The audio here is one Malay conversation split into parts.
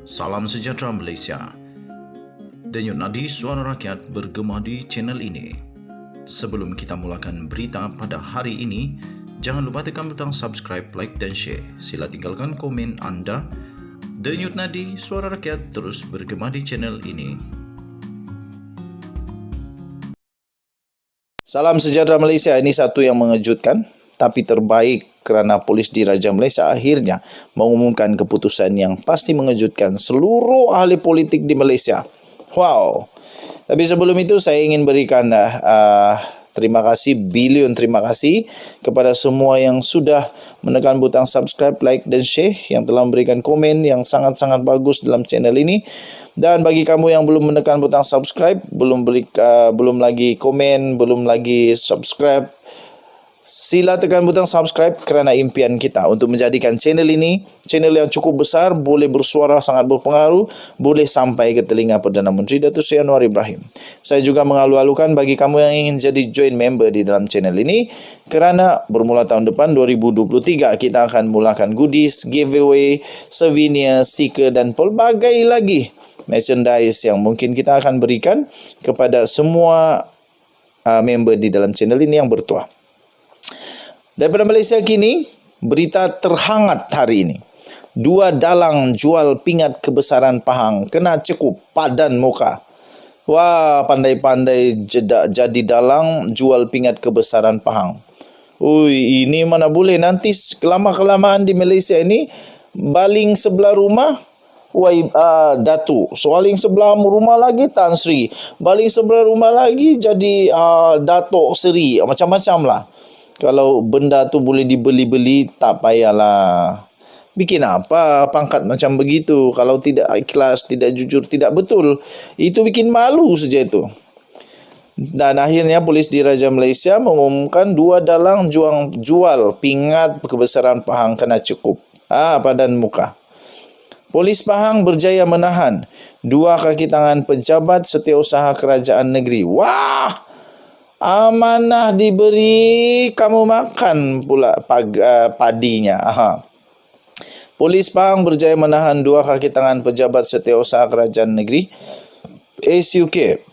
Salam sejahtera Malaysia. Denyut nadi suara rakyat bergema di channel ini. Sebelum kita mulakan berita pada hari ini, jangan lupa tekan butang subscribe, like dan share. Sila tinggalkan komen anda. Denyut nadi suara rakyat terus bergema di channel ini. Salam sejahtera Malaysia. Ini satu yang mengejutkan tapi terbaik kerana polis Diraja Malaysia akhirnya mengumumkan keputusan yang pasti mengejutkan seluruh ahli politik di Malaysia. Wow. Tapi sebelum itu saya ingin berikan terima kasih, bilion terima kasih kepada semua yang sudah menekan butang subscribe, like dan share, yang telah memberikan komen yang sangat-sangat bagus dalam channel ini. Dan bagi kamu yang belum menekan butang subscribe, belum lagi komen, belum lagi subscribe, sila tekan butang subscribe kerana impian kita untuk menjadikan channel ini channel yang cukup besar, boleh bersuara sangat berpengaruh, boleh sampai ke telinga Perdana Menteri Datuk Seri Anwar Ibrahim. Saya juga mengalu-alukan bagi kamu yang ingin jadi join member di dalam channel ini, kerana bermula tahun depan 2023 kita akan mulakan goodies, giveaway, souvenir, stiker dan pelbagai lagi merchandise yang mungkin kita akan berikan kepada semua member di dalam channel ini yang bertuah. Daripada Malaysia kini, berita terhangat hari ini. 2 dalang jual pingat kebesaran Pahang kena cekup padan muka. Wah, pandai-pandai jadi dalang jual pingat kebesaran Pahang. Ui, ini mana boleh, nanti kelama-kelamaan di Malaysia ini baling sebelah rumah Datuk, soaling sebelah rumah lagi Tan Sri, baling sebelah rumah lagi jadi Datuk Seri, macam-macam lah. Kalau benda tu boleh dibeli-beli, tak payahlah bikin apa pangkat macam begitu. Kalau tidak ikhlas, tidak jujur, tidak betul, itu bikin malu saja itu. Dan akhirnya polis Diraja Malaysia mengumumkan 2 dalang jual pingat kebesaran Pahang kena cekup padan muka. Polis Pahang berjaya menahan 2 kaki tangan pejabat setiausaha kerajaan negeri. Wah! Amanah diberi, kamu makan pula padinya. Polis Pahang berjaya menahan 2 kaki tangan pejabat setiausaha kerajaan negeri SUK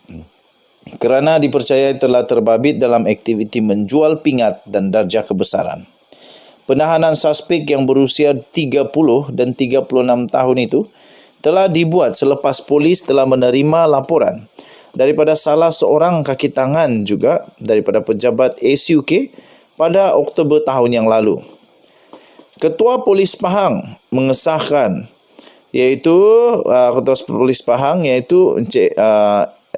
kerana dipercayai telah terbabit dalam aktiviti menjual pingat dan darjah kebesaran. Penahanan suspek yang berusia 30 dan 36 tahun itu telah dibuat selepas polis telah menerima laporan daripada salah seorang kaki tangan juga daripada pejabat SUK pada Oktober tahun yang lalu. Ketua Polis Pahang mengesahkan Ketua Polis Pahang iaitu Encik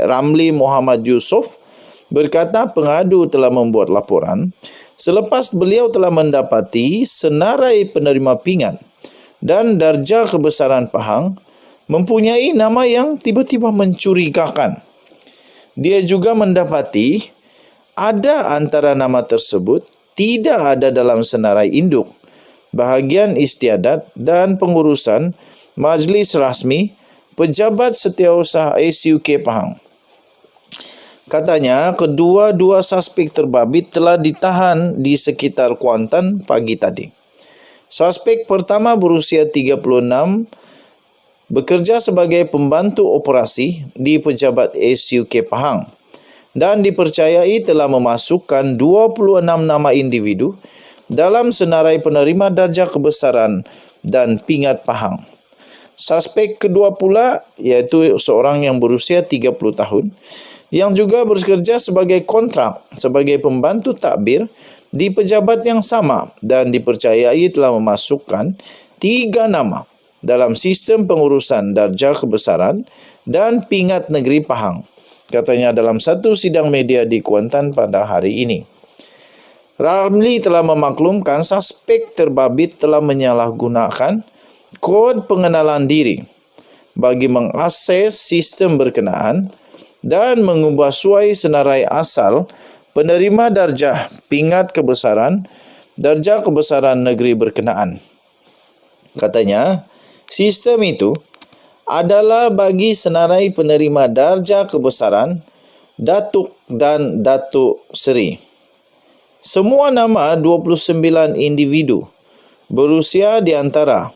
Ramli Muhammad Yusof berkata pengadu telah membuat laporan selepas beliau telah mendapati senarai penerima pingat dan darjah kebesaran Pahang mempunyai nama yang tiba-tiba mencurigakan. Dia juga mendapati ada antara nama tersebut tidak ada dalam senarai induk, bahagian istiadat dan pengurusan majlis rasmi pejabat setiausaha SUK Pahang. Katanya, kedua-dua suspek terbabit telah ditahan di sekitar Kuantan pagi tadi. Suspek pertama berusia 36, bekerja sebagai pembantu operasi di pejabat SUK Pahang dan dipercayai telah memasukkan 26 nama individu dalam senarai penerima darjah kebesaran dan pingat Pahang. Suspek kedua pula iaitu seorang yang berusia 30 tahun yang juga bekerja sebagai kontrak sebagai pembantu takbir di pejabat yang sama dan dipercayai telah memasukkan 3 nama dalam sistem pengurusan darjah kebesaran dan pingat negeri Pahang, katanya dalam satu sidang media di Kuantan pada hari ini. Ramli telah memaklumkan suspek terbabit telah menyalahgunakan kod pengenalan diri bagi mengakses sistem berkenaan dan mengubah suai senarai asal penerima darjah pingat kebesaran, darjah kebesaran negeri berkenaan. Katanya, sistem itu adalah bagi senarai penerima darjah kebesaran, Datuk dan Datuk Seri. Semua nama 29 individu berusia di antara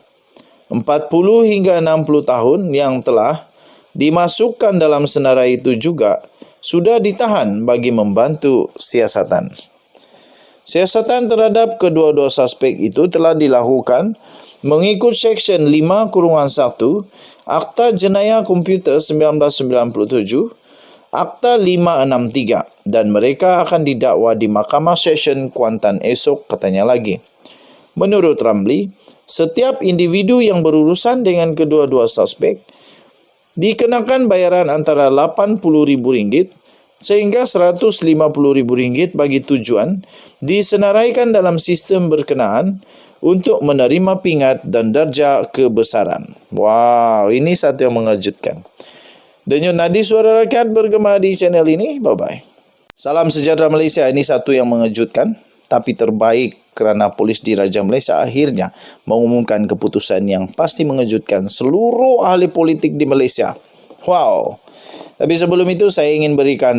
40 hingga 60 tahun yang telah dimasukkan dalam senarai itu juga sudah ditahan bagi membantu siasatan. Siasatan terhadap kedua-dua suspek itu telah dilakukan mengikut Seksyen 5-1 Akta Jenayah Komputer 1997, Akta 563 dan mereka akan didakwa di Mahkamah Session Kuantan esok, katanya lagi. Menurut Ramli, setiap individu yang berurusan dengan kedua-dua suspek dikenakan bayaran antara RM80.000 sehingga RM150.000 bagi tujuan disenaraikan dalam sistem berkenaan untuk menerima pingat dan darjah kebesaran. Wow, ini satu yang mengejutkan. Denyut nadi suara rakyat bergema di channel ini. Bye-bye. Salam sejahtera Malaysia. Ini satu yang mengejutkan tapi terbaik kerana polis di Raja Malaysia akhirnya mengumumkan keputusan yang pasti mengejutkan seluruh ahli politik di Malaysia. Wow. Tapi sebelum itu saya ingin berikan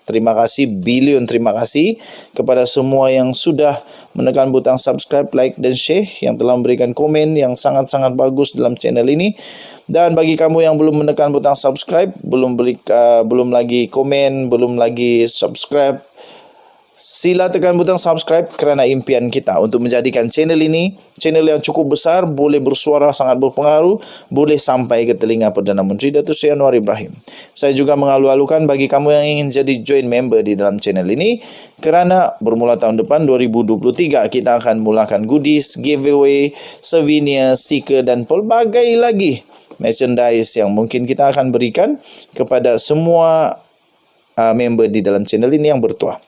terima kasih, bilion terima kasih kepada semua yang sudah menekan butang subscribe, like dan share, yang telah memberikan komen yang sangat-sangat bagus dalam channel ini. Dan bagi kamu yang belum menekan butang subscribe, belum lagi komen, belum lagi subscribe, sila tekan butang subscribe kerana impian kita untuk menjadikan channel ini channel yang cukup besar, boleh bersuara, sangat berpengaruh, boleh sampai ke telinga Perdana Menteri Datuk Seri Anwar Ibrahim. Saya juga mengalu-alukan bagi kamu yang ingin jadi join member di dalam channel ini kerana bermula tahun depan 2023 kita akan mulakan goodies, giveaway, souvenir, stiker dan pelbagai lagi merchandise yang mungkin kita akan berikan kepada semua member di dalam channel ini yang bertuah.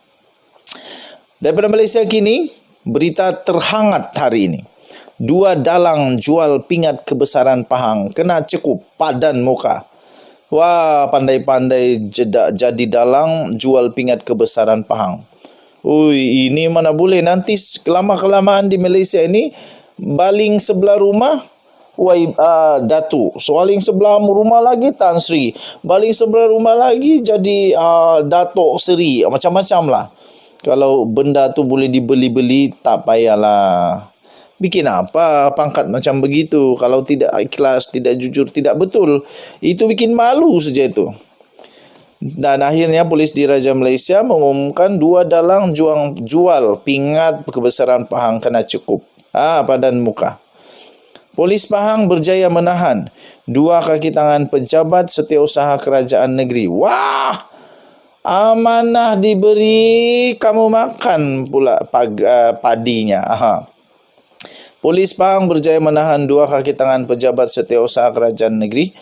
Daripada Malaysia kini, berita terhangat hari ini. 2 dalang jual pingat kebesaran Pahang kena cekup padan muka. Wah, pandai-pandai jadi dalang jual pingat kebesaran Pahang. Ui, ini mana boleh nanti kelama-kelamaan di Malaysia ini baling sebelah rumah Datuk, soaling sebelah rumah lagi Tan Sri, baling sebelah rumah lagi jadi Datuk Seri, macam-macam lah. Kalau benda tu boleh dibeli-beli, tak payahlah bikin apa pangkat macam begitu. Kalau tidak ikhlas, tidak jujur, tidak betul, itu bikin malu saja itu. Dan akhirnya polis di Raja Malaysia mengumumkan 2 dalang jual pingat kebesaran Pahang kena cekup padan muka. Polis Pahang berjaya menahan 2 kaki tangan pejabat setiausaha kerajaan negeri. Wah! Amanah diberi, kamu makan pula padinya. Polis Pahang berjaya menahan 2 kaki tangan pejabat setiausaha kerajaan negeri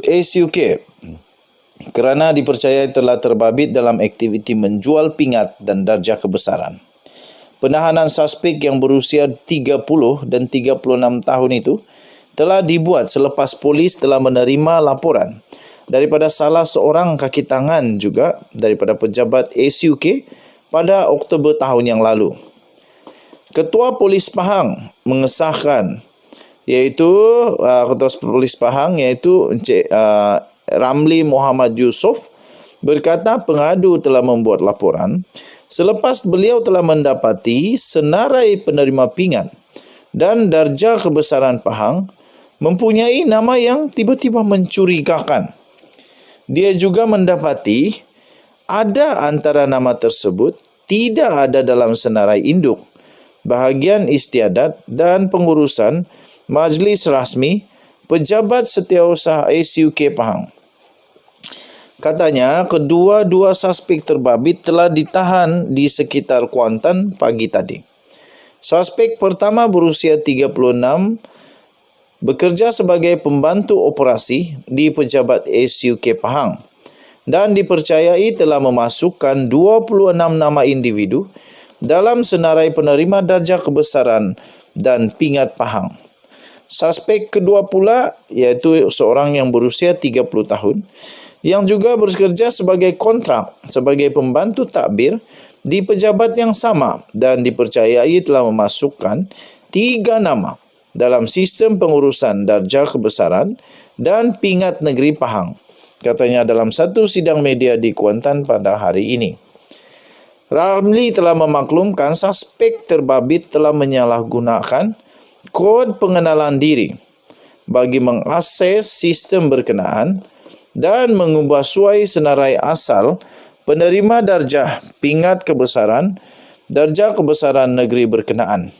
SUK kerana dipercayai telah terbabit dalam aktiviti menjual pingat dan darjah kebesaran. Penahanan suspek yang berusia 30 dan 36 tahun itu telah dibuat selepas polis telah menerima laporan daripada salah seorang kaki tangan juga daripada pejabat SUK pada Oktober tahun yang lalu. Ketua Polis Pahang mengesahkan Ketua Polis Pahang iaitu Encik Ramli Muhammad Yusof berkata pengadu telah membuat laporan selepas beliau telah mendapati senarai penerima pingat dan darjah kebesaran Pahang mempunyai nama yang tiba-tiba mencurigakan. Dia juga mendapati ada antara nama tersebut tidak ada dalam senarai induk, bahagian istiadat dan pengurusan majlis rasmi pejabat setiausaha SUK Pahang. Katanya, kedua-dua suspek terbabit telah ditahan di sekitar Kuantan pagi tadi. Suspek pertama berusia 36, bekerja sebagai pembantu operasi di pejabat SUK Pahang dan dipercayai telah memasukkan 26 nama individu dalam senarai penerima darjah kebesaran dan pingat Pahang. Suspek kedua pula iaitu seorang yang berusia 30 tahun yang juga bekerja sebagai kontrak sebagai pembantu takbir di pejabat yang sama dan dipercayai telah memasukkan 3 nama dalam sistem pengurusan darjah kebesaran dan pingat negeri Pahang, katanya dalam satu sidang media di Kuantan pada hari ini. Ramli telah memaklumkan suspek terbabit telah menyalahgunakan kod pengenalan diri bagi mengakses sistem berkenaan dan mengubah suai senarai asal penerima darjah pingat kebesaran darjah kebesaran negeri berkenaan.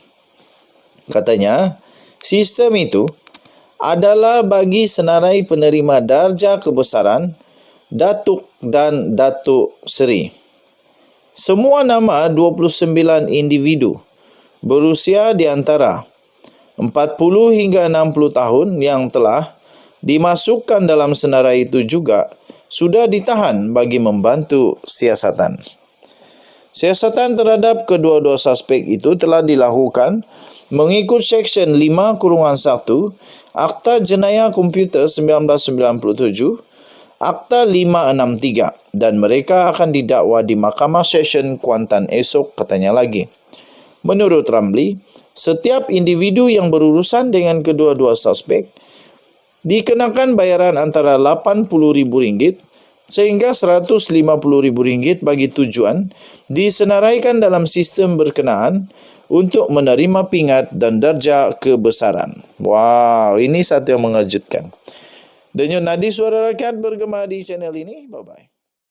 Katanya, sistem itu adalah bagi senarai penerima darjah kebesaran Datuk dan Datuk Seri. Semua nama 29 individu berusia di antara 40 hingga 60 tahun yang telah dimasukkan dalam senarai itu juga sudah ditahan bagi membantu siasatan. Siasatan terhadap kedua-dua suspek itu telah dilakukan mengikut Seksyen 5-1 Akta Jenayah Komputer 1997, Akta 563 dan mereka akan didakwa di Mahkamah Session Kuantan esok, katanya lagi. Menurut Ramli, setiap individu yang berurusan dengan kedua-dua suspek dikenakan bayaran antara RM80,000 sehingga RM150,000 bagi tujuan disenaraikan dalam sistem berkenaan untuk menerima pingat dan darjah kebesaran. Wow, ini satu yang mengejutkan. Denyut nadi suara rakyat bergema di channel ini. Bye-bye.